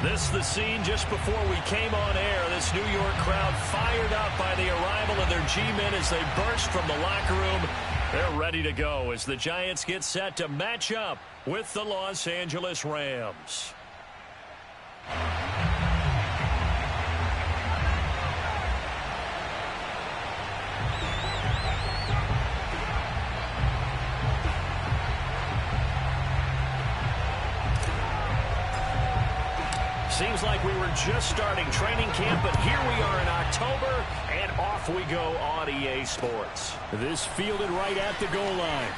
This is the scene just before we came on air. This New York crowd fired up by the arrival of their G-men as they burst from the locker room. They're ready to go as the Giants get set to match up with the Los Angeles Rams. Seems like we were just starting training camp, but here we are in October, and off we go on EA Sports. This fielded right at the goal line.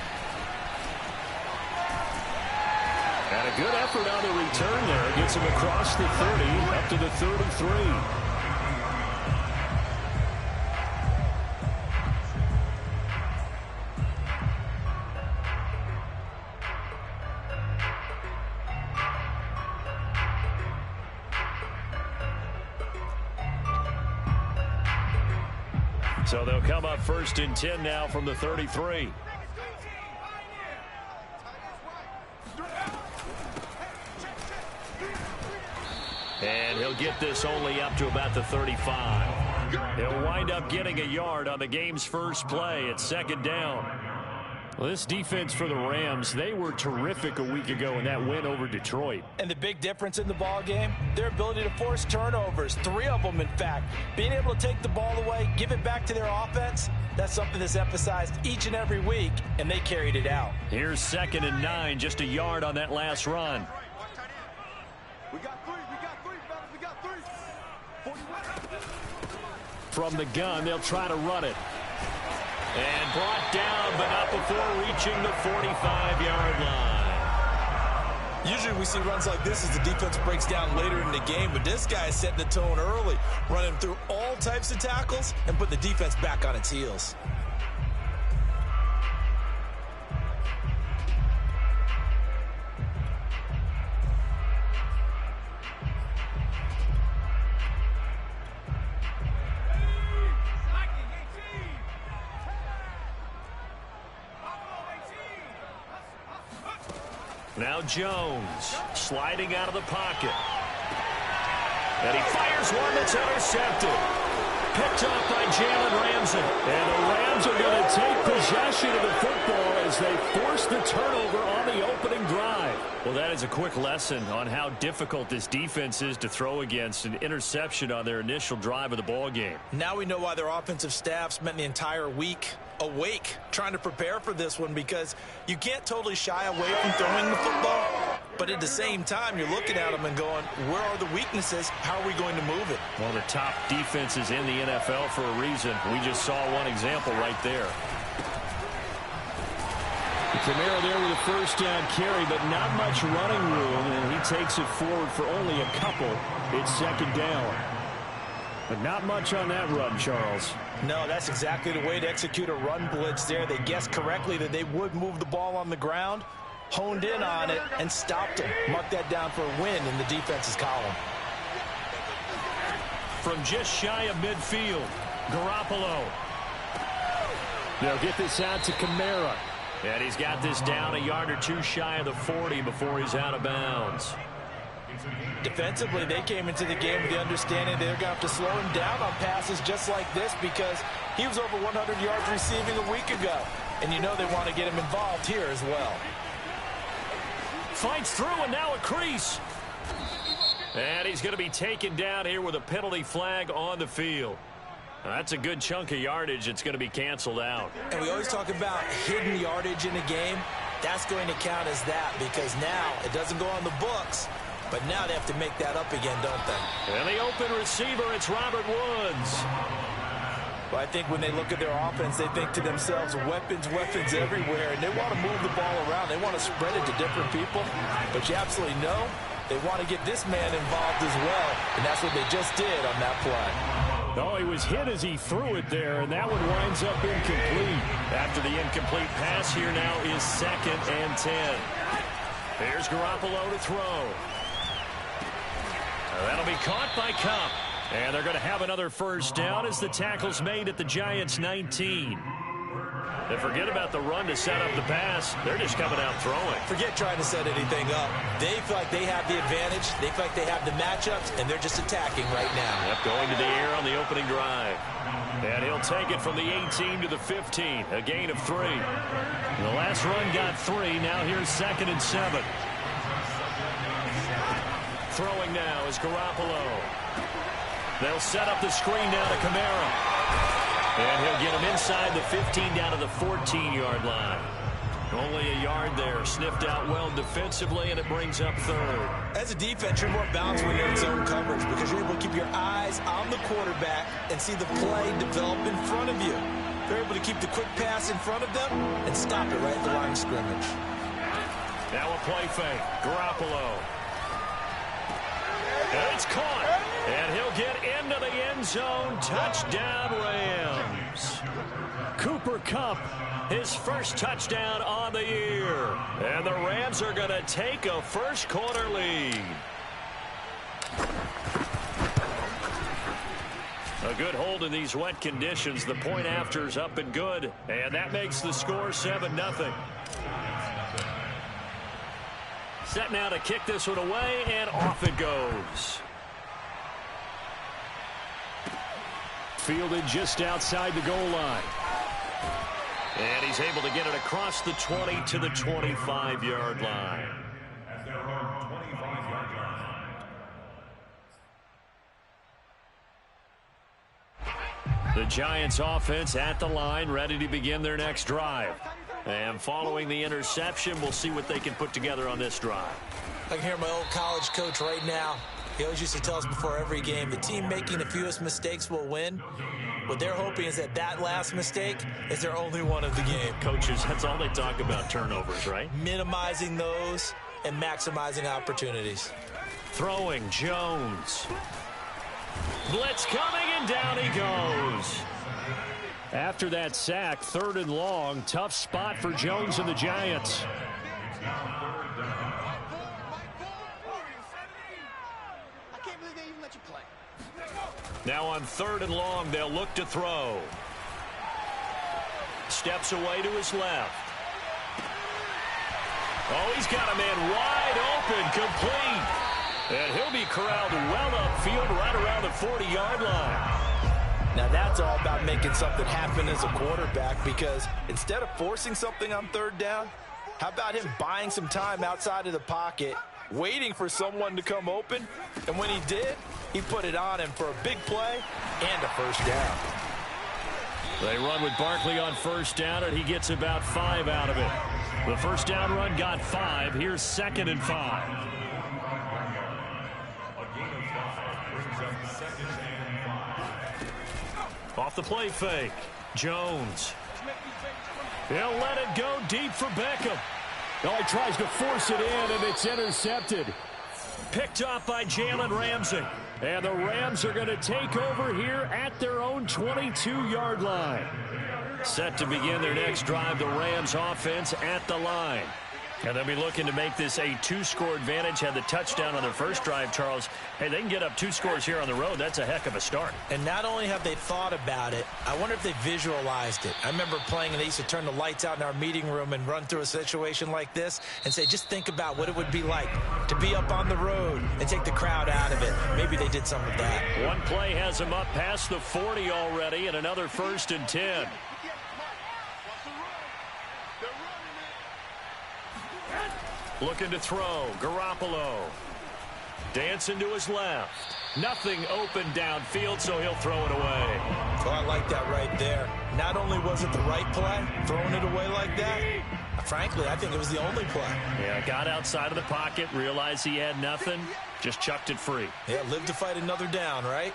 And a good effort on the return there. Gets him across the 30, up to the 33. So they'll come up 1st and 10 now from the 33. And he'll get this only up to about the 35. He'll wind up getting a yard on the game's first play at 2nd down. Well, this defense for the Rams, they were terrific a week ago in that win over Detroit. And the big difference in the ball game, their ability to force turnovers, 3 of them in fact. Being able to take the ball away, give it back to their offense, that's something that's emphasized each and every week, and they carried it out. Here's 2nd and 9, just a yard on that last run. From the gun, they'll try to run it. And brought down, but not before reaching the 45-yard line. Usually we see runs like this as the defense breaks down later in the game, but this guy is setting the tone early, running through all types of tackles and putting the defense back on its heels. Now Jones sliding out of the pocket. And he fires one that's intercepted. Picked up by Jalen Ramsey. And the Rams are going to take possession of the football as they force the turnover on the opening drive. Well, that is a quick lesson on how difficult this defense is to throw against. An interception on their initial drive of the ball game. Now we know why their offensive staff spent the entire week awake trying to prepare for this one, because you can't totally shy away from throwing the football, but at the same time you're looking at them and going, where are the weaknesses? How are we going to move it? One of the top defenses in the NFL for a reason. We just saw one example right there. Kamara there with a 1st down carry, but not much running room, and he takes it forward for only a couple. It's 2nd down. But not much on that run, Charles. No, that's exactly the way to execute a run blitz there. They guessed correctly that they would move the ball on the ground, honed in on it, and stopped him. Mark that down for a win in the defense's column. From just shy of midfield, Garoppolo. They'll get this out to Kamara. And he's got this down a yard or 2 shy of the 40 before he's out of bounds. Defensively, they came into the game with the understanding they're going to have to slow him down on passes just like this, because he was over 100 yards receiving a week ago. And you know they want to get him involved here as well. Fights through, and now a crease. And he's going to be taken down here with a penalty flag on the field. That's a good chunk of yardage. It's going to be canceled out. And we always talk about hidden yardage in a game. That's going to count as that, because now it doesn't go on the books, but now they have to make that up again, don't they? And the open receiver, it's Robert Woods. Well, I think when they look at their offense, they think to themselves, weapons everywhere, and they want to move the ball around. They want to spread it to different people, but you absolutely know they want to get this man involved as well, and that's what they just did on that play. Oh, he was hit as he threw it there, and that one winds up incomplete. After the incomplete pass, here now is 2nd and 10. There's Garoppolo to throw. That'll be caught by Kupp. And they're going to have another 1st down as the tackle's made at the Giants' 19. And forget about the run to set up the pass. They're just coming out throwing. Forget trying to set anything up. They feel like they have the advantage. They feel like they have the matchups, and they're just attacking right now. Yep, going to the air on the opening drive. And he'll take it from the 18 to the 15, a gain of 3. The last run got 3. Now here's 2nd and 7. Throwing now is Garoppolo. They'll set up the screen now to Kamara. And he'll get him inside the 15 down to the 14-yard line. Only a yard there. Sniffed out well defensively, and it brings up 3rd. As a defense, you're more balanced when you're in zone coverage because you're able to keep your eyes on the quarterback and see the play develop in front of you. They're able to keep the quick pass in front of them and stop it right at the line of scrimmage. Now a play fake. Garoppolo. And it's caught. And he'll get into the end zone. Touchdown, Rams. Cooper Kupp, his first touchdown on the year. And the Rams are going to take a first-quarter lead. A good hold in these wet conditions. The point after is up and good. And that makes the score 7-0. Set now to kick this one away, and off it goes. Fielded just outside the goal line. And he's able to get it across the 20 to the 25-yard line. The Giants offense at the line, ready to begin their next drive. And following the interception, we'll see what they can put together on this drive. I can hear my old college coach right now. He always used to tell us before every game, the team making the fewest mistakes will win. What they're hoping is that that last mistake is their only one of the game. Coaches, that's all they talk about, turnovers, right? Minimizing those and maximizing opportunities. Throwing, Jones. Blitz coming, and down he goes. After that sack, 3rd and long, tough spot for Jones and the Giants. Now on 3rd and long, they'll look to throw. Steps away to his left. Oh, he's got a man wide open, complete. And he'll be corralled well upfield right around the 40-yard line. Now that's all about making something happen as a quarterback, because instead of forcing something on 3rd down, how about him buying some time outside of the pocket, waiting for someone to come open, and when he did, he put it on him for a big play and a first down. They run with Barkley on 1st down, and he gets about 5 out of it. The first down run got 5. Here's 2nd and 5. Off the play fake. Jones. He'll let it go deep for Beckham. Oh, he tries to force it in, and it's intercepted. Picked up by Jalen Ramsey. And the Rams are going to take over here at their own 22-yard line. Set to begin their next drive, the Rams offense at the line. And they'll be looking to make this a 2-score advantage. Had the touchdown on their first drive, Charles. Hey, they can get up 2 scores here on the road. That's a heck of a start. And not only have they thought about it, I wonder if they visualized it. I remember playing, and they used to turn the lights out in our meeting room and run through a situation like this and say, just think about what it would be like to be up on the road and take the crowd out of it. Maybe they did some of that. One play has them up past the 40 already, and another 1st and 10. Looking to throw. Garoppolo. Dancing to his left. Nothing open downfield, so he'll throw it away. Oh, I like that right there. Not only was it the right play, throwing it away like that, frankly, I think it was the only play. Yeah, got outside of the pocket, realized he had nothing, just chucked it free. Yeah, live to fight another down, right?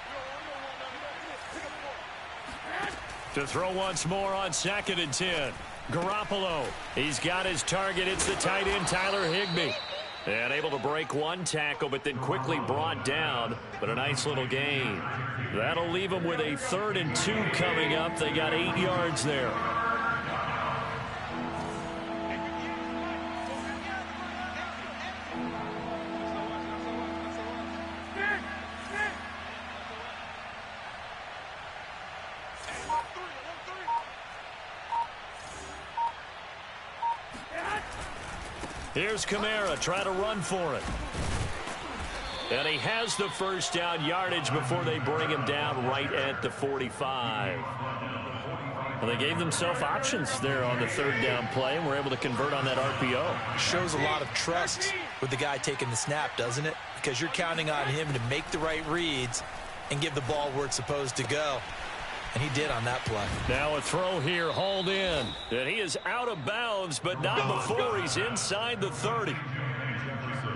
To throw once more on 2nd and 10. Garoppolo, he's got his target. It's the tight end, Tyler Higbee. And able to break one tackle, but then quickly brought down. But a nice little gain. That'll leave them with a 3rd and 2 coming up. They got 8 yards there. Here's Kamara trying to run for it. And he has the first down yardage before they bring him down right at the 45. Well, they gave themselves options there on the third down play and were able to convert on that RPO. Shows a lot of trust with the guy taking the snap, doesn't it? Because you're counting on him to make the right reads and give the ball where it's supposed to go. And he did on that play. Now a throw here, hauled in. And he is out of bounds, but not before he's inside the 30.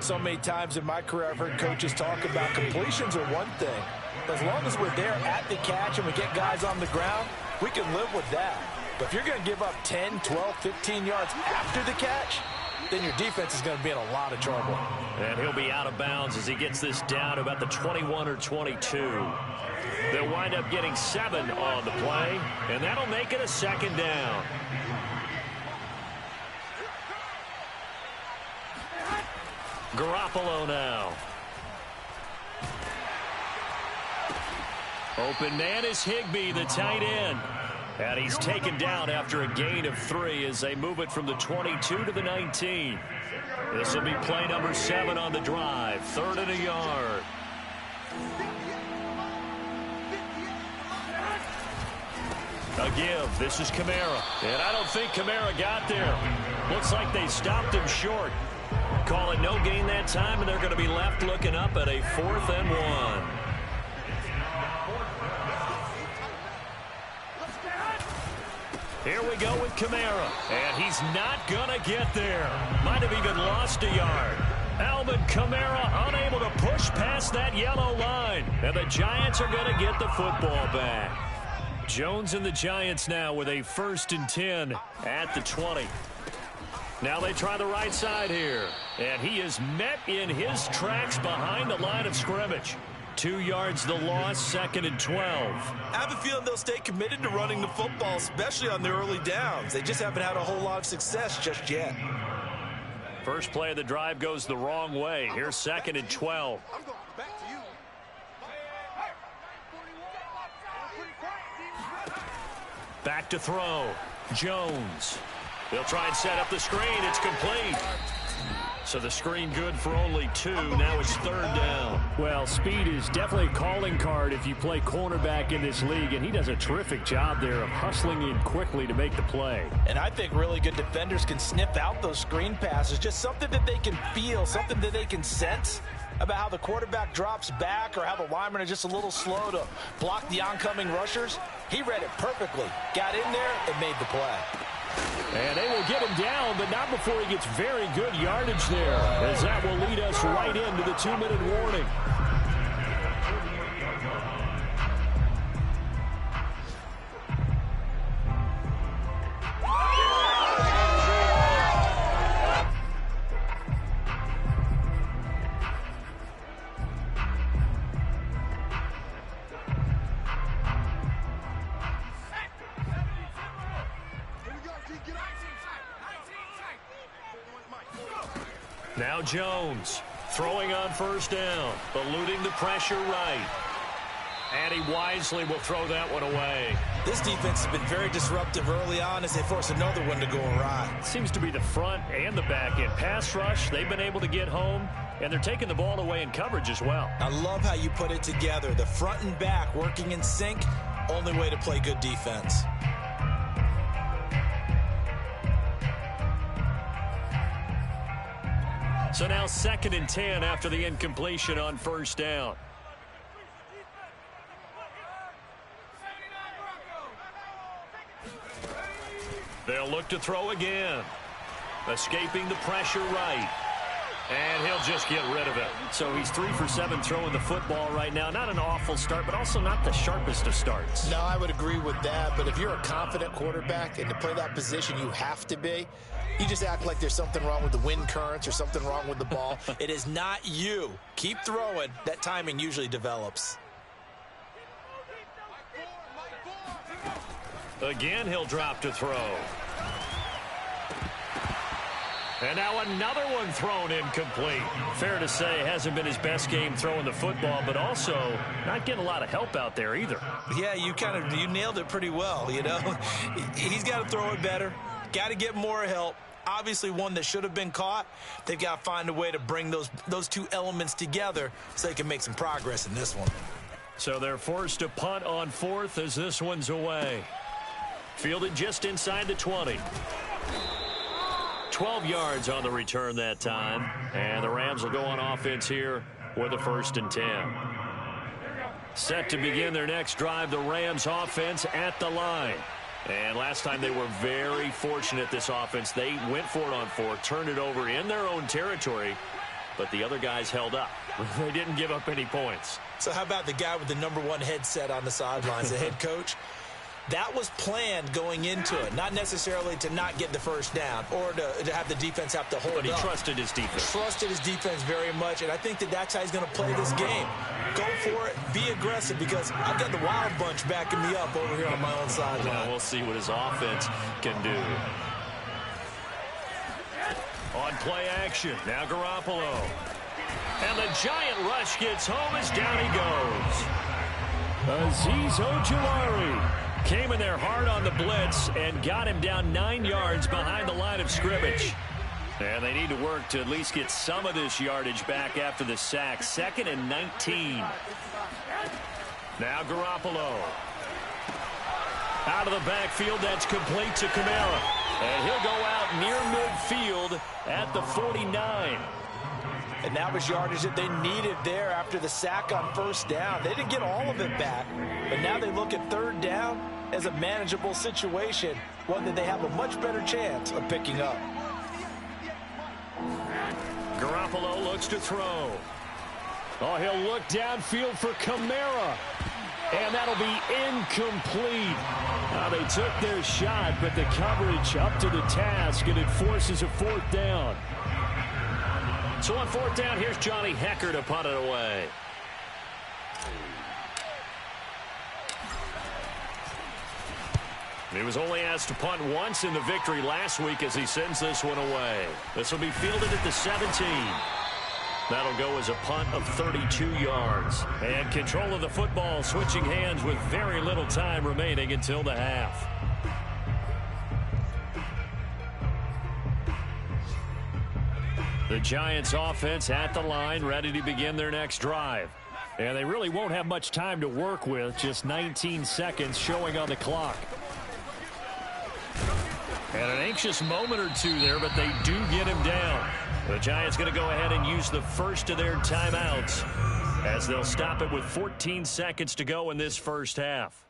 So many times in my career I've heard coaches talk about completions are one thing. As long as we're there at the catch and we get guys on the ground, we can live with that. But if you're going to give up 10, 12, 15 yards after the catch, then your defense is going to be in a lot of trouble. And he'll be out of bounds as he gets this down to about the 21 or 22. They'll wind up getting 7 on the play, and that'll make it a second down. Garoppolo now. Open man is Higbee, the tight end. And he's taken down after a gain of 3 as they move it from the 22 to the 19. This will be play number 7 on the drive. 3rd and a yard. A give. This is Kamara. And I don't think Kamara got there. Looks like they stopped him short. Call it no gain that time, and they're going to be left looking up at a 4th and 1. Here we go with Kamara, and he's not going to get there. Might have even lost a yard. Alvin Kamara unable to push past that yellow line, and the Giants are going to get the football back. Jones and the Giants now with a 1st and 10 at the 20. Now they try the right side here, and he is met in his tracks behind the line of scrimmage. 2 yards the loss, 2nd and 12. I have a feeling they'll stay committed to running the football, especially on the early downs. They just haven't had a whole lot of success just yet. First play of the drive goes the wrong way. Here's 2nd and 12. Back to throw. Jones. They'll try and set up the screen. It's complete. So the screen good for only 2. Now it's 3rd down. Well, speed is definitely a calling card if you play cornerback in this league, and he does a terrific job there of hustling in quickly to make the play. And I think really good defenders can sniff out those screen passes, just something that they can feel, something that they can sense about how the quarterback drops back or how the linemen are just a little slow to block the oncoming rushers. He read it perfectly, got in there, and made the play. And they will get him down, but not before he gets very good yardage there, as that will lead us right into the 2-minute warning. Now Jones throwing on 1st down, eluding the pressure right. And he wisely will throw that one away. This defense has been very disruptive early on as they force another one to go awry. Seems to be the front and the back end. Pass rush, they've been able to get home, and they're taking the ball away in coverage as well. I love how you put it together. The front and back working in sync, only way to play good defense. So now 2nd and 10 after the incompletion on 1st down. They'll look to throw again. Escaping the pressure right. And he'll just get rid of it. So he's 3 for 7 throwing the football right now. Not an awful start, but also not the sharpest of starts. No, I would agree with that. But if you're a confident quarterback and to play that position, you have to be. You just act like there's something wrong with the wind currents or something wrong with the ball. It is not you. Keep throwing. That timing usually develops. Again, he'll drop to throw. And now another one thrown incomplete. Fair to say, hasn't been his best game throwing the football, but also not getting a lot of help out there either. Yeah, you nailed it pretty well, you know. He's got to throw it better, got to get more help, obviously one that should have been caught. They've got to find a way to bring those two elements together so they can make some progress in this one. So they're forced to punt on fourth as this one's away. Fielded just inside the 20. 12 yards on the return that time. And the Rams will go on offense here with a 1st and 10. Set to begin their next drive, the Rams offense at the line. And last time they were very fortunate, this offense. They went for it on 4, turned it over in their own territory, but the other guys held up. They didn't give up any points. So how about the guy with the #1 headset on the sidelines, the head coach? That was planned going into it, not necessarily to not get the first down or to have the defense have to hold up. But he trusted his defense. Trusted his defense very much, and I think that's how he's going to play this game. Go for it, be aggressive, because I've got the Wild Bunch backing me up over here on my own sideline. Well, we'll see what his offense can do. On play action, now Garoppolo. And the giant rush gets home as down he goes. Azeez Ojulari came in there hard on the blitz and got him down 9 yards behind the line of scrimmage. And they need to work to at least get some of this yardage back after the sack. 2nd and 19. Now Garoppolo. Out of the backfield, that's complete to Kamara. And he'll go out near midfield at the 49. And that was yardage that they needed there after the sack on 1st down. They didn't get all of it back, but now they look at 3rd down as a manageable situation, one that they have a much better chance of picking up. Garoppolo looks to throw. Oh, he'll look downfield for Kamara. And that'll be incomplete. They took their shot, but the coverage up to the task, and it forces a 4th down. So on 4th down, here's Johnny Hekker to punt it away. He was only asked to punt once in the victory last week as he sends this one away. This will be fielded at the 17. That'll go as a punt of 32 yards. And control of the football switching hands with very little time remaining until the half. The Giants offense at the line, ready to begin their next drive. And they really won't have much time to work with, just 19 seconds showing on the clock. And an anxious moment or two there, but they do get him down. The Giants going to go ahead and use the first of their timeouts as they'll stop it with 14 seconds to go in this first half.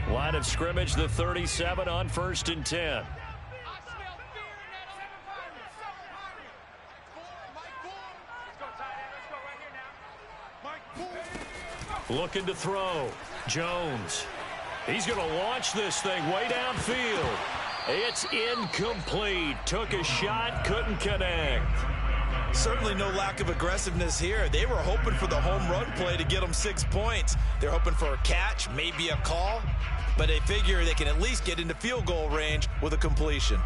Line of scrimmage, the 37 on 1st and 10. Looking to throw. Jones. He's going to launch this thing way downfield. It's incomplete. Took a shot, couldn't connect. Certainly no lack of aggressiveness here. They were hoping for the home run play to get them 6 points. They're hoping for a catch, maybe a call, but they figure they can at least get into field goal range with a completion.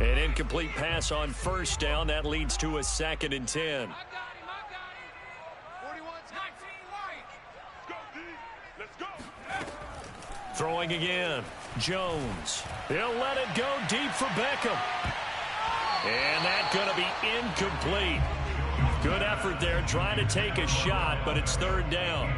An incomplete pass on 1st down. That leads to a 2nd and 10. Throwing again. Jones. He'll let it go deep for Beckham. And that's going to be incomplete. Good effort there trying to take a shot, but it's 3rd down.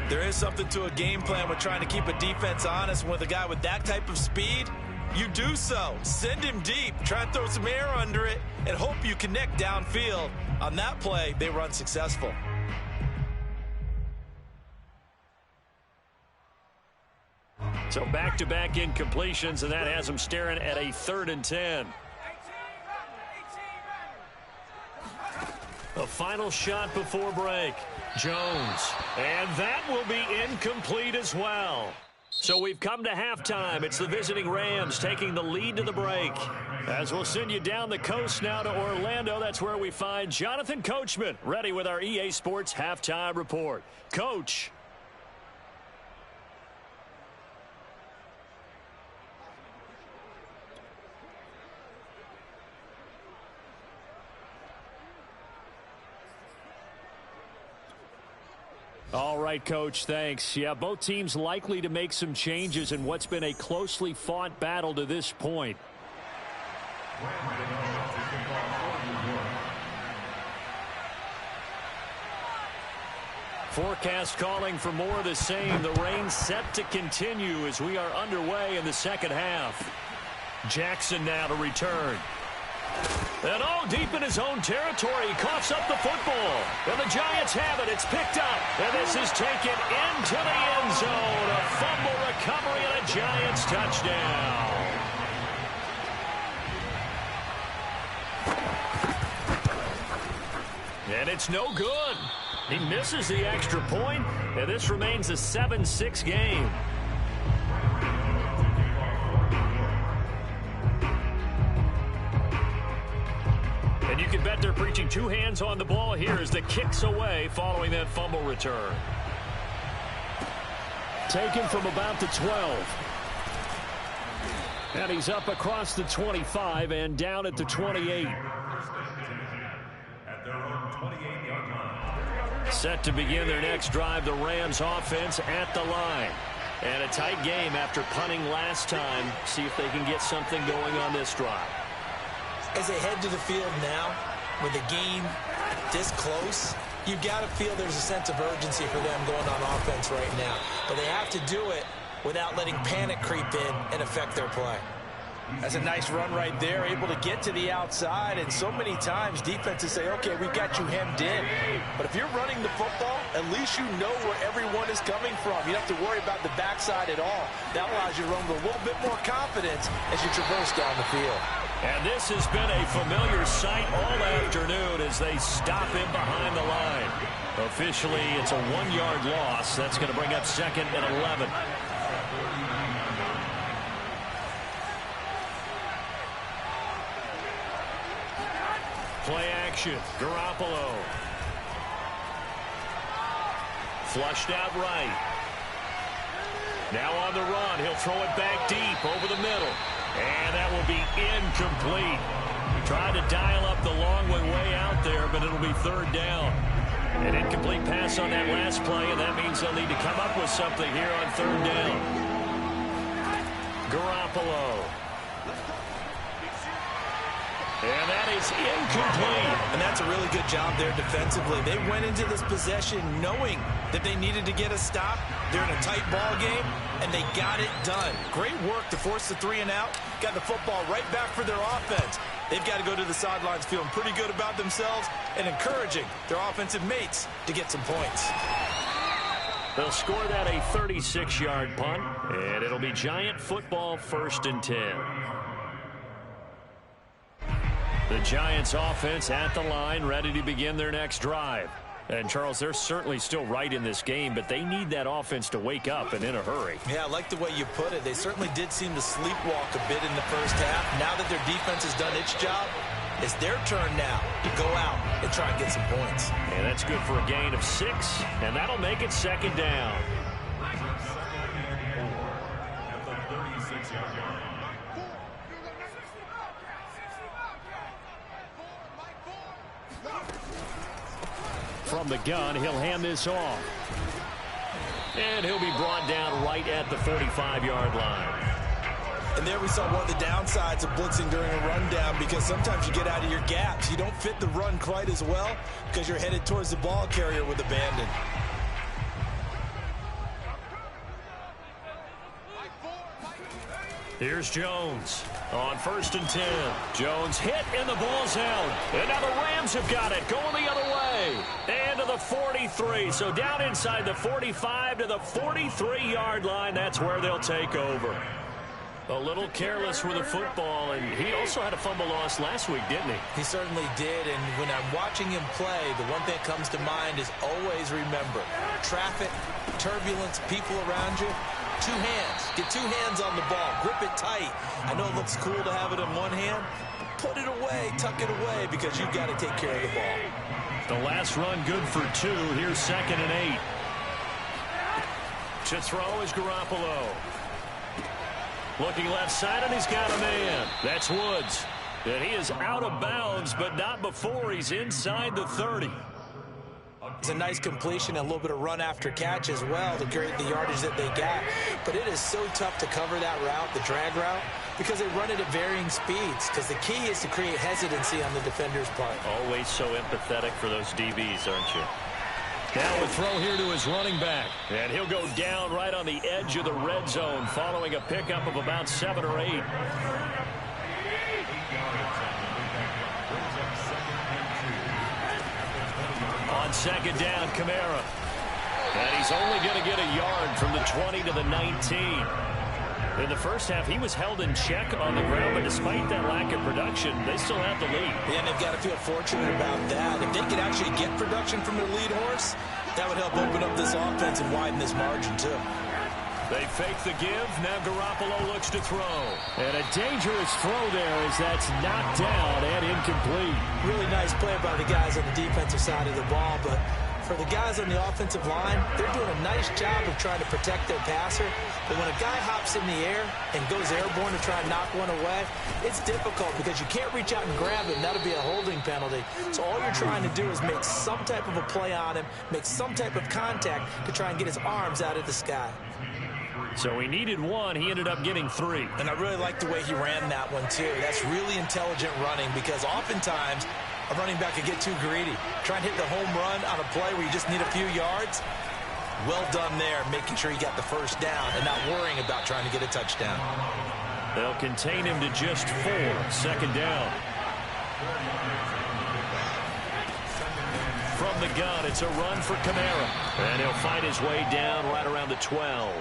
There is something to a game plan with trying to keep a defense honest. With a guy with that type of speed, you do so. Send him deep. Try and throw some air under it and hope you connect downfield. On that play, they were unsuccessful. So back-to-back incompletions, and that has them staring at a 3rd and 10. A final shot before break. Jones. And that will be incomplete as well. So we've come to halftime. It's the visiting Rams taking the lead to the break. As we'll send you down the coast now to Orlando, that's where we find Jonathan Coachman, ready with our EA Sports Halftime Report. Coach. All right, Coach, thanks. Yeah, both teams likely to make some changes in what's been a closely fought battle to this point. Forecast calling for more of the same. The rain set to continue as we are underway in the second half. Jackson now to return. And deep in his own territory, he coughs up the football. And the Giants have it. It's picked up. And this is taken into the end zone. A fumble recovery and a Giants touchdown. And it's no good. He misses the extra point, and this remains a 7-6 game. And you can bet they're preaching two hands on the ball here as the kick's away following that fumble return. Taken from about the 12. And he's up across the 25 and down at the 28. Set to begin their next drive, the Rams offense at the line. And a tight game after punting last time. See if they can get something going on this drive. As they head to the field now, with the game this close, you've got to feel there's a sense of urgency for them going on offense right now. But they have to do it without letting panic creep in and affect their play. That's a nice run right there, able to get to the outside, and so many times defenses say, okay, we've got you hemmed in. But if you're running the football, at least you know where everyone is coming from. You don't have to worry about the backside at all. That allows you to run with a little bit more confidence as you traverse down the field. And this has been a familiar sight all afternoon as they stop him behind the line. Officially, it's a 1-yard loss. That's going to bring up 2nd and 11. Play action. Garoppolo. Flushed out right. Now on the run. He'll throw it back deep over the middle. And that will be incomplete. Tried to dial up the long way out there, but it'll be 3rd down. An incomplete pass on that last play, and that means they'll need to come up with something here on 3rd down. Garoppolo. And that is incomplete. And that's a really good job there defensively. They went into this possession knowing that they needed to get a stop. They're in a tight ball game, and they got it done. Great work to force the 3 and out. Got the football right back for their offense. They've got to go to the sidelines feeling pretty good about themselves and encouraging their offensive mates to get some points. They'll score that a 36-yard punt, and it'll be Giant football 1st and 10. The Giants offense at the line, ready to begin their next drive. And, Charles, they're certainly still right in this game, but they need that offense to wake up and in a hurry. Yeah, I like the way you put it. They certainly did seem to sleepwalk a bit in the first half. Now that their defense has done its job, it's their turn now to go out and try and get some points. And that's good for a gain of 6, and that'll make it 2nd down. From the gun, he'll hand this off. And he'll be brought down right at the 45-yard line. And there we saw one of the downsides of blitzing during a rundown, because sometimes you get out of your gaps. You don't fit the run quite as well because you're headed towards the ball carrier with abandon. Here's Jones on 1st and 10. Jones hit and the ball's out. And now the Rams have got it going the other way. And to the 43. So down inside the 45 to the 43-yard line. That's where they'll take over. A little careless with the football, and he also had a fumble loss last week, didn't he? He certainly did, and when I'm watching him play, the one thing that comes to mind is always remember, traffic, turbulence, people around you, 2 hands. Get 2 hands on the ball. Grip it tight. I know it looks cool to have it in one hand, but put it away, tuck it away, because you've got to take care of the ball. The last run good for 2. Here's 2nd and 8. To throw is Garoppolo. Looking left side, and he's got a man. That's Woods. And he is out of bounds, but not before he's inside the 30. It's a nice completion and a little bit of run after catch as well to create the yardage that they got. But it is so tough to cover that route, the drag route, because they run it at varying speeds. Because the key is to create hesitancy on the defender's part. Always so empathetic for those DBs, aren't you? Now a throw here to his running back. And he'll go down right on the edge of the red zone following a pickup of about 7 or 8. On second down, Kamara. And he's only going to get a yard from the 20 to the 19. In the first half, he was held in check on the ground, but despite that lack of production, they still have the lead. Yeah, and they've got to feel fortunate about that. If they could actually get production from their lead horse, that would help open up this offense and widen this margin, too. They fake the give. Now Garoppolo looks to throw. And a dangerous throw there as that's knocked down and incomplete. Really nice play by the guys on the defensive side of the ball, but for the guys on the offensive line, they're doing a nice job of trying to protect their passer. But when a guy hops in the air and goes airborne to try and knock one away, it's difficult because you can't reach out and grab him. That'll be a holding penalty. So all you're trying to do is make some type of a play on him, make some type of contact to try and get his arms out of the sky. So he needed 1. He ended up getting 3. And I really like the way he ran that one, too. That's really intelligent running because oftentimes a running back could get too greedy. Try and hit the home run on a play where you just need a few yards. Well done there, making sure he got the first down and not worrying about trying to get a touchdown. They'll contain him to just 4. Second down. From the gun, it's a run for Kamara. And he'll find his way down right around the 12.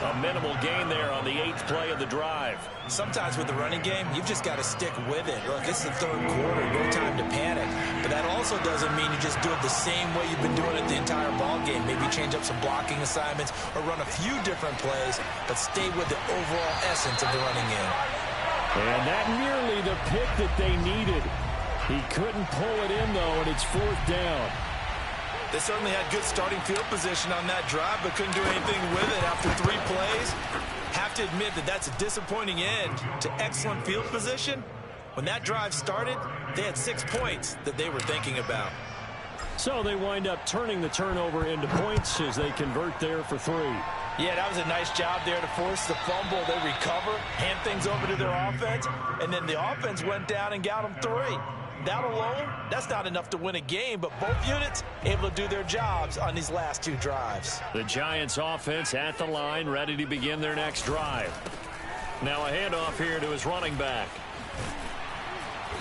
A minimal gain there on the 8th play of the drive. Sometimes with the running game, you've just got to stick with it. Look, it's the third quarter, no time to panic. But that also doesn't mean you just do it the same way you've been doing it the entire ball game. Maybe change up some blocking assignments or run a few different plays, but stay with the overall essence of the running game. And that nearly the pick that they needed. He couldn't pull it in, though, and it's 4th down. They certainly had good starting field position on that drive, but couldn't do anything with it after 3 plays. Have to admit that that's a disappointing end to excellent field position. When that drive started, they had 6 points that they were thinking about. So they wind up turning the turnover into points as they convert there for 3. Yeah, that was a nice job there to force the fumble. They recover, hand things over to their offense, and then the offense went down and got them 3. That alone, that's not enough to win a game, but both units able to do their jobs on these last 2 drives. The Giants offense at the line, ready to begin their next drive. Now a handoff here to his running back.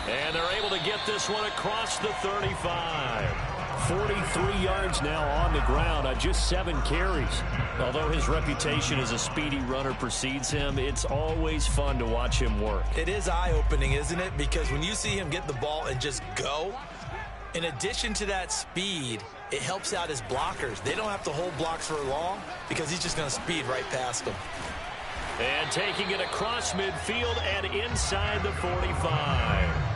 And they're able to get this one across the 35. 43 yards now on the ground on just 7 carries. Although his reputation as a speedy runner precedes him, it's always fun to watch him work. It is eye-opening, isn't it? Because when you see him get the ball and just go, in addition to that speed, it helps out his blockers. They don't have to hold blocks for long because he's just going to speed right past them. And taking it across midfield and inside the 45.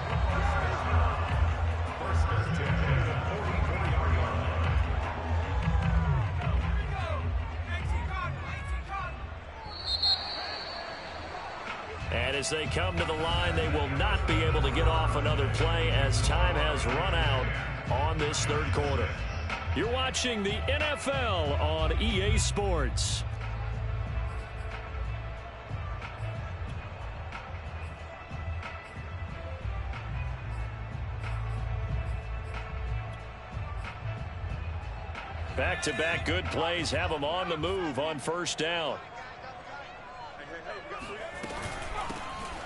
And as they come to the line, they will not be able to get off another play as time has run out on this 3rd quarter. You're watching the NFL on EA Sports. Back-to-back good plays have them on the move on 1st down.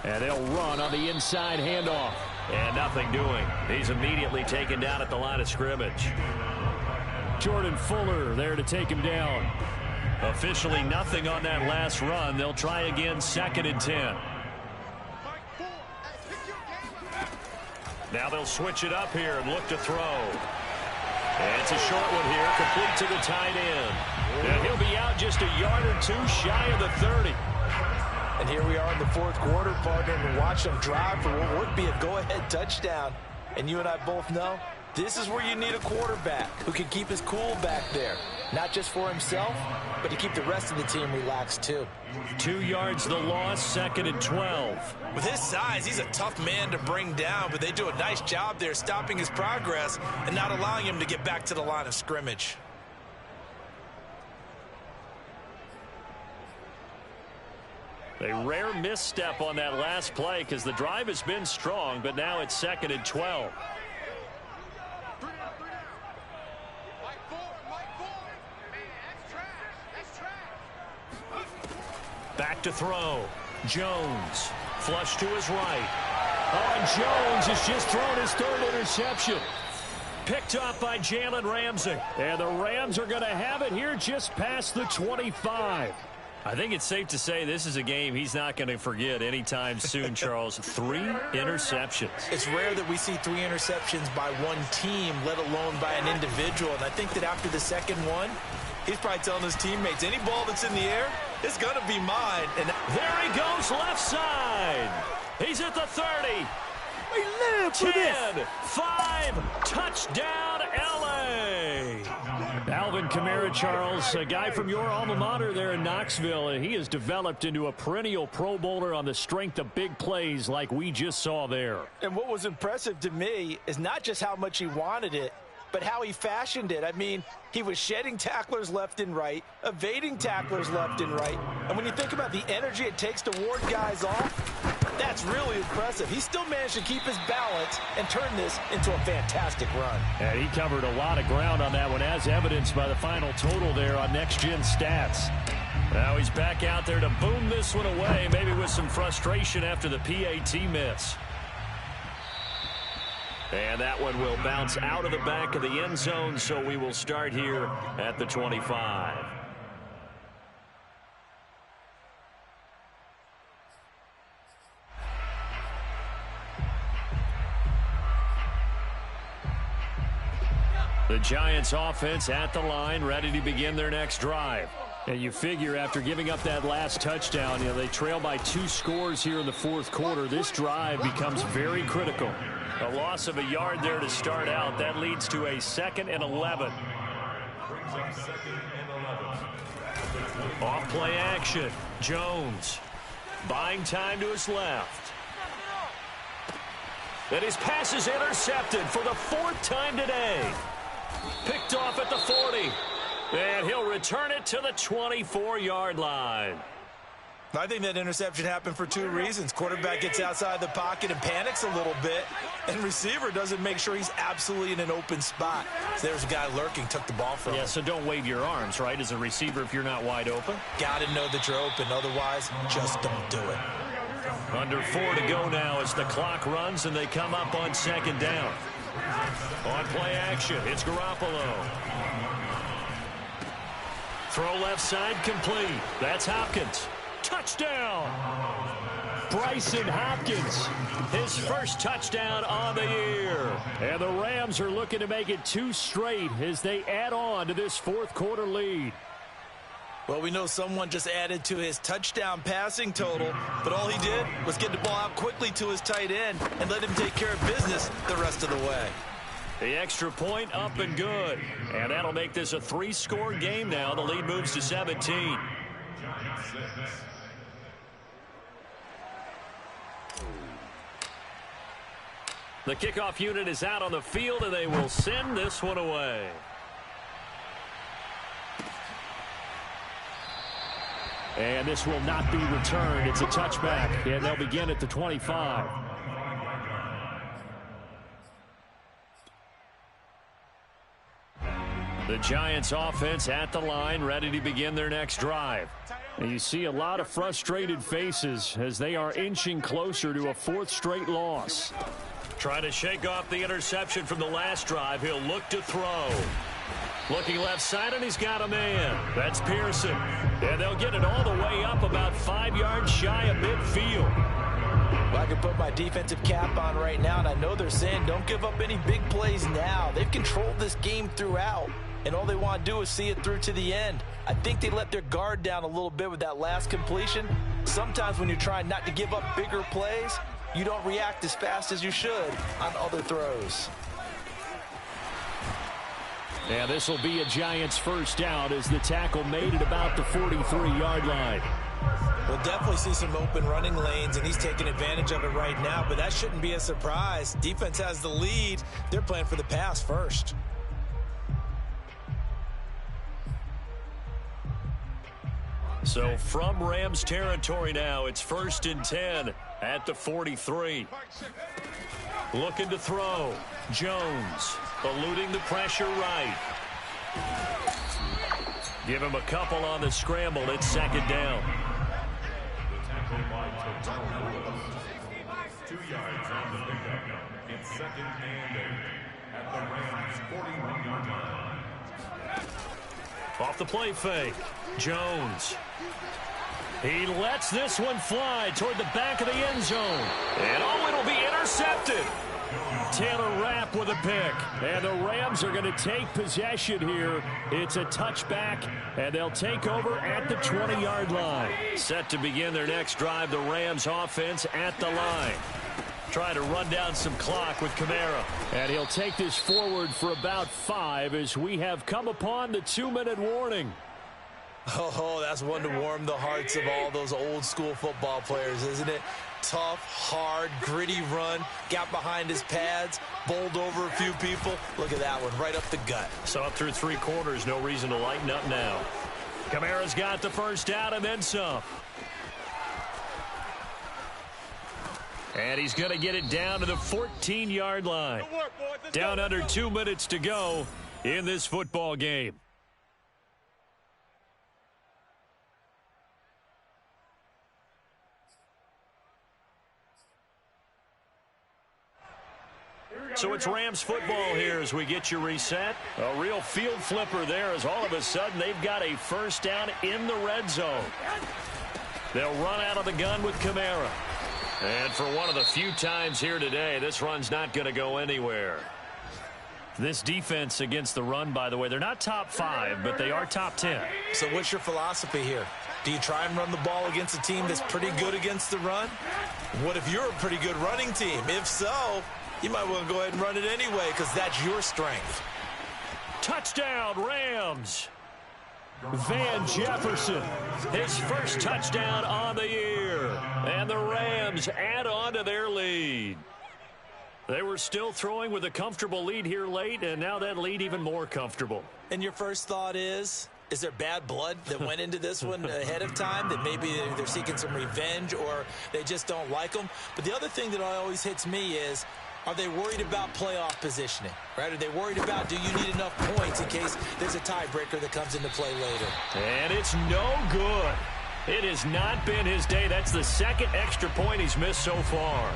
And they'll run on the inside handoff. And nothing doing. He's immediately taken down at the line of scrimmage. Jordan Fuller there to take him down. Officially nothing on that last run. They'll try again 2nd and 10. Now they'll switch it up here and look to throw. And it's a short one here, complete to the tight end. And he'll be out just a yard or 2 shy of the 30. And here we are in the 4th quarter, partner, and watch them drive for what would be a go-ahead touchdown. And you and I both know This is where you need a quarterback who can keep his cool back there. Not just for himself, but to keep the rest of the team relaxed too. 2 yards the loss, 2nd and 12. With his size, he's a tough man to bring down, but they do a nice job there stopping his progress and not allowing him to get back to the line of scrimmage. A rare misstep on that last play because the drive has been strong, but now it's 2nd and 12. Back to throw. Jones. Flush to his right. Oh, and Jones has just thrown his 3rd interception. Picked up by Jalen Ramsey. And the Rams are going to have it here just past the 25. I think it's safe to say this is a game he's not going to forget anytime soon, Charles. 3 interceptions. It's rare that we see 3 interceptions by one team, let alone by an individual. And I think that after the 2nd one, he's probably telling his teammates, any ball that's in the air, it's going to be mine. And there he goes, left side. He's at the 30. We live for 10, this. 5, touchdown, L.A. Alvin Kamara, Charles, a guy from your alma mater there in Knoxville. He has developed into a perennial Pro Bowler on the strength of big plays like we just saw there. And what was impressive to me is not just how much he wanted it, but how he fashioned it. I mean, he was shedding tacklers left and right, evading tacklers left and right. And when you think about the energy it takes to ward guys off, that's really impressive. He still managed to keep his balance and turn this into a fantastic run. And he covered a lot of ground on that one, as evidenced by the final total there on Next Gen Stats. Now he's back out there to boom this one away, maybe with some frustration after the PAT miss. And that one will bounce out of the back of the end zone, so we will start here at the 25. The Giants offense at the line, ready to begin their next drive. And you figure after giving up that last touchdown, they trail by 2 scores here in the 4th quarter. This drive becomes very critical. A loss of a yard there to start out. That leads to a 2nd and 11. Off play action. Jones buying time to his left. And his pass is intercepted for the 4th time today. Picked off at the 40. And he'll return it to the 24-yard line. I think that interception happened for 2 reasons. Quarterback gets outside the pocket and panics a little bit, and receiver doesn't make sure he's absolutely in an open spot. So there's a guy lurking, took the ball from him. Yeah, so don't wave your arms, right, as a receiver if you're not wide open. Got to know that you're open. Otherwise, just don't do it. Under 4 to go now as the clock runs and they come up on 2nd down. On play action, it's Garoppolo. Throw left side complete. That's Hopkins. Touchdown! Bryson Hopkins, his first touchdown on the year. And the Rams are looking to make it 2 straight as they add on to this 4th quarter lead. Well, we know someone just added to his touchdown passing total, but all he did was get the ball out quickly to his tight end and let him take care of business the rest of the way. The extra point up and good. And that'll make this a 3-score game now. The lead moves to 17. The kickoff unit is out on the field, and they will send this one away. And this will not be returned. It's a touchback, and they'll begin at the 25. The Giants offense at the line, ready to begin their next drive. And you see a lot of frustrated faces as they are inching closer to a 4th straight loss. Trying to shake off the interception from the last drive. He'll look to throw. Looking left side, and he's got a man. That's Pearson. And they'll get it all the way up about 5 yards shy of midfield. Well, I can put my defensive cap on right now, and I know they're saying don't give up any big plays now. They've controlled this game throughout, and all they want to do is see it through to the end. I think they let their guard down a little bit with that last completion. Sometimes when you're trying not to give up bigger plays, you don't react as fast as you should on other throws. And this will be a Giants first down as the tackle made at about the 43-yard line. We'll definitely see some open running lanes, and he's taking advantage of it right now, but that shouldn't be a surprise. Defense has the lead. They're playing for the pass first. So from Rams territory now, it's 1st and 10 at the 43. Looking to throw. Jones eluding the pressure right. Give him a couple on the scramble. It's 2nd down. 2 yards on the pickup. It's 2nd and 8 at the Rams 41-yard line. Off the play fake. Jones. He lets this one fly toward the back of the end zone. And it'll be intercepted. Taylor Rapp with a pick. And the Rams are going to take possession here. It's a touchback, and they'll take over at the 20-yard line. Set to begin their next drive, the Rams offense at the line. Trying to run down some clock with Kamara. And he'll take this forward for about 5 as we have come upon the 2-minute warning. Oh, that's one to warm the hearts of all those old school football players, isn't it? Tough, hard, gritty run, got behind his pads, bowled over a few people. Look at that one, right up the gut. So up through 3 quarters, no reason to lighten up now. Kamara's got the first down and then some. And he's going to get it down to the 14-yard line. Down under 2 minutes to go in this football game. So it's Rams football here as we get you reset. A real field flipper there as all of a sudden they've got a first down in the red zone. They'll run out of the gun with Kamara. And for one of the few times here today, this run's not going to go anywhere. This defense against the run, by the way, they're not top 5, but they are top 10. So what's your philosophy here? Do you try and run the ball against a team that's pretty good against the run? What if you're a pretty good running team? If so, you might want to go ahead and run it anyway because that's your strength. Touchdown, Rams. Van Jefferson, his first touchdown on the year. And the Rams add on to their lead. They were still throwing with a comfortable lead here late, and now that lead even more comfortable. And your first thought is there bad blood that went into this one ahead of time, that maybe they're seeking some revenge or they just don't like them? But the other thing that always hits me is, are they worried about playoff positioning? Right? Are they worried about, do you need enough points in case there's a tiebreaker that comes into play later? And it's no good. It has not been his day. That's the second extra point he's missed so far.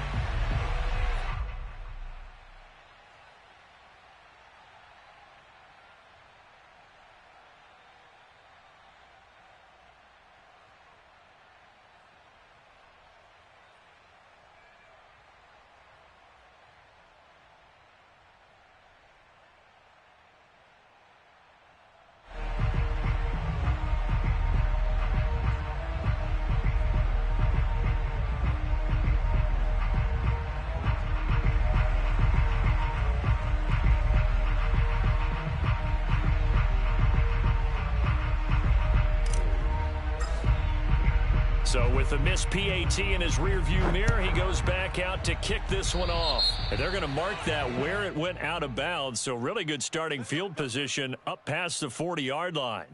So with the missed PAT in his rearview mirror, he goes back out to kick this one off. And they're going to mark that where it went out of bounds. So really good starting field position up past the 40-yard line.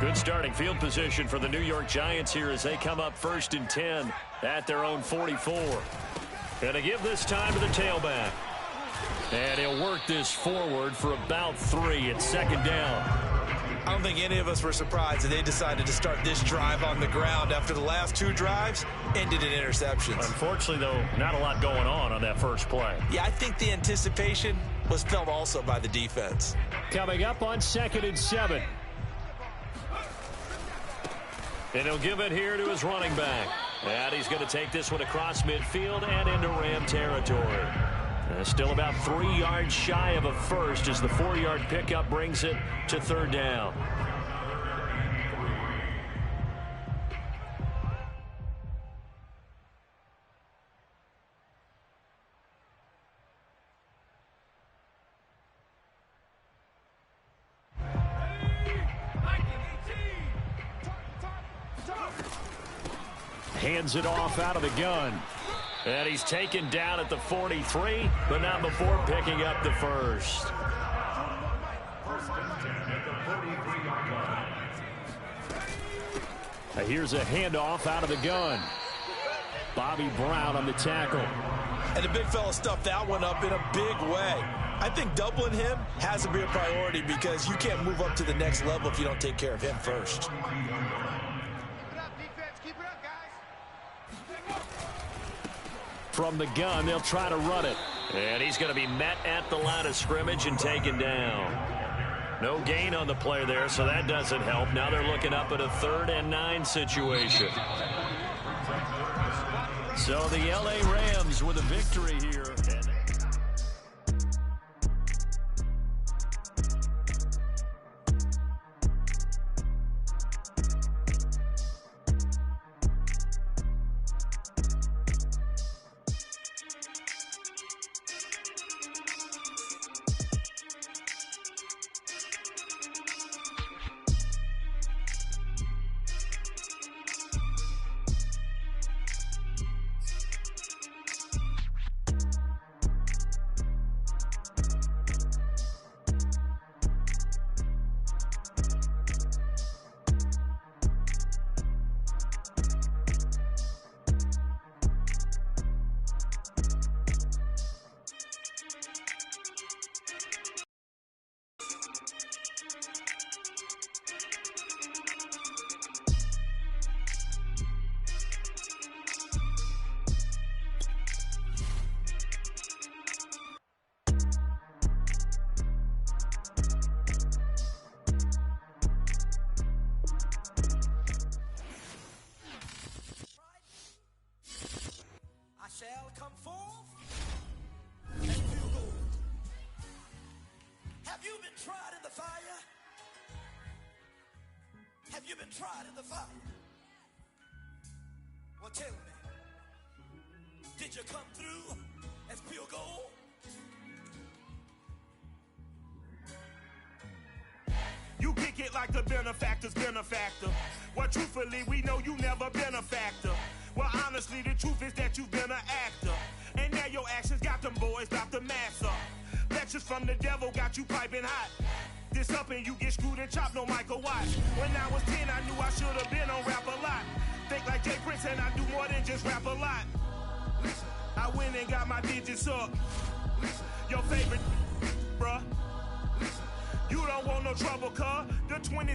Good starting field position for the New York Giants here as they come up 1st and 10 at their own 44. Going to give this time to the tailback. And he'll work this forward for about 3 at 2nd down. I don't think any of us were surprised that they decided to start this drive on the ground after the last 2 drives ended in interceptions. Unfortunately, though, not a lot going on that first play. Yeah, I think the anticipation was felt also by the defense. Coming up on 2nd and 7. And he'll give it here to his running back. And he's going to take this one across midfield and into Ram territory. Still about 3 yards shy of a first as the 4-yard pickup brings it to 3rd down. Hands it off out of the gun. And he's taken down at the 43, but not before picking up the first. Here's a handoff out of the gun. Bobby Brown on the tackle. And the big fella stuffed that one up in a big way. I think doubling him has to be a priority because you can't move up to the next level if you don't take care of him first. From the gun, they'll try to run it. And he's going to be met at the line of scrimmage and taken down. No gain on the play there, so that doesn't help. Now they're looking up at a 3rd and 9 situation. So the LA Rams with a victory here. Have you been tried in the fire? Well, tell me, did you come through as pure gold? You kick it like the benefactor's benefactor. Well, truthfully, we know you never been a factor. Well, honestly, the truth is that you've been an actor. And now your actions got them boys about to mass up. Lectures from the devil got you piping hot. This up and you get screwed and chopped, no Michael Watts. When I was 10, I knew I should have been on rap a lot. Think like Jay Prince and I do more than just rap a lot. I went and got my digits up. Your favorite, bruh. You don't want no trouble, cuz. The 20